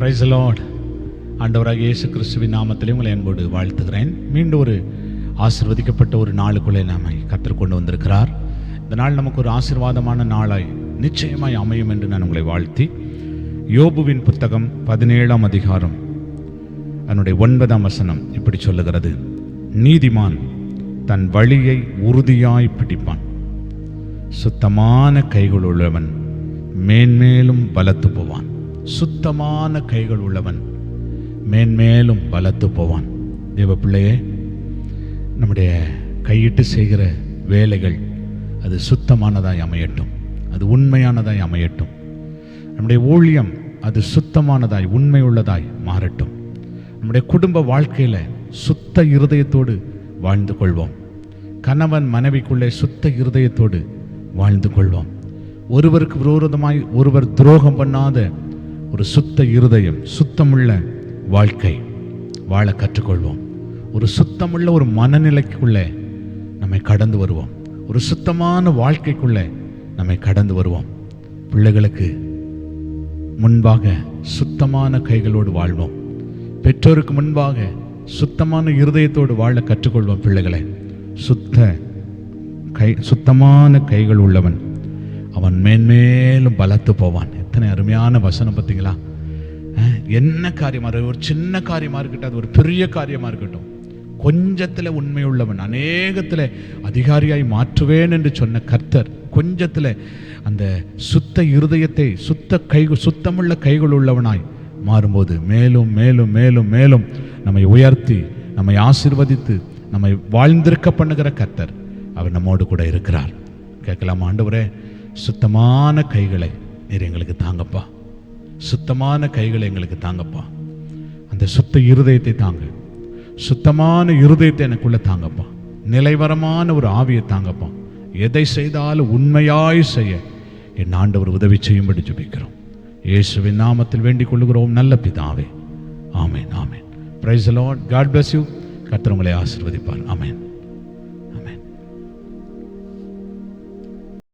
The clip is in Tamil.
Price the Lord. ஆண்டவராகிய இயேசு கிறிஸ்துவின் நாமத்திலே உங்களை அன்போடு வாழ்த்துகிறேன். மீண்டும் ஒரு ஆசீர்வதிக்கப்பட்ட ஒரு நாளுக்குள்ளே நம்மை கர்த்தர் கொண்டு வந்திருக்கிறார். இந்த நாள் நமக்கு ஒரு ஆசீர்வாதமான நாளாய் நிச்சயமாய் அமையும் என்று நான் உங்களை வாழ்த்தி, யோபுவின் புத்தகம் 17ஆம் அதிகாரம் அதனுடைய 9ஆம் வசனம் இப்படி சொல்லுகிறது: நீதிமான் தன் வழியை உறுதியாய் பிடிப்பான், சுத்தமான கைகள் உள்ளவன் மேன்மேலும் பலத்து போவான். சுத்தமான கைகள் உள்ளவன் மேன்மேலும் பலத்து போவான். தேவ பிள்ளையே, நம்முடைய கையிட்டு செய்கிற வேலைகள் அது சுத்தமானதாய் அமையட்டும், அது உண்மையானதாய் அமையட்டும். நம்முடைய ஊழியம் அது சுத்தமானதாய் உண்மை உள்ளதாய் மாறட்டும். நம்முடைய குடும்ப வாழ்க்கையில் சுத்த இருதயத்தோடு வாழ்ந்து கொள்வோம். கணவன் மனைவிக்குள்ளே சுத்த இருதயத்தோடு வாழ்ந்து கொள்வோம். ஒருவருக்கு விரோதமாய் ஒருவர் துரோகம் பண்ணாத ஒரு சுத்த இருதயம், சுத்தமுள்ள வாழ்க்கை வாழ கற்றுக்கொள்வோம். ஒரு சுத்தமுள்ள ஒரு மனநிலைக்குள்ளே நம்மை கடந்து வருவோம். ஒரு சுத்தமான வாழ்க்கைக்குள்ளே நம்மை கடந்து வருவோம். பிள்ளைகளுக்கு முன்பாக சுத்தமான கைகளோடு வாழ்வோம். பெற்றோருக்கு முன்பாக சுத்தமான இருதயத்தோடு வாழ கற்றுக்கொள்வோம். பிள்ளைகளை, சுத்தமான கைகள் உள்ளவன் அவன் மேன்மேலும் பலத்து போவான். எத்தனை அருமையான வசனம் பார்த்தீங்களா? என்ன காரியமாக, ஒரு சின்ன காரியமாக இருக்கட்டும், அது ஒரு பெரிய காரியமாக இருக்கட்டும், கொஞ்சத்தில் உண்மை உள்ளவன் அநேகத்தில் அதிகாரியாய் மாற்றுவேன் என்று சொன்ன கர்த்தர் கொஞ்சத்தில் அந்த சுத்த இருதயத்தை சுத்தமுள்ள கைகள் உள்ளவனாய் மாறும்போது மேலும் மேலும் மேலும் மேலும் நம்மை உயர்த்தி நம்மை ஆசீர்வதித்து நம்மை வாழ்ந்திருக்க பண்ணுகிற கர்த்தர் அவர் நம்மோடு கூட இருக்கிறார். கேட்கலாமா? ஆண்டவரே, சுத்தமான கைகளை நீர் எங்களுக்கு தாங்கப்பா, சுத்தமான கைகளை எங்களுக்கு தாங்கப்பா, அந்த சுத்த இருதயத்தை தாங்க, சுத்தமான இருதயத்தை எனக்குள்ள தாங்கப்பா, நிலைவரமான ஒரு ஆவியை தாங்கப்பா. எதை செய்தாலும் உண்மையாய் செய்ய என் ஆண்டவர் உதவி செய்யும்படி ஜெபிக்கிறோம். இயேசுவின் நாமத்தில் வேண்டிக் கொள்கிறோம் நல்ல பிதாவே. ஆமென், ஆமென். Praise the Lord. God bless you. கர்த்தர் உங்களை ஆசீர்வதிப்பார். ஆமென்.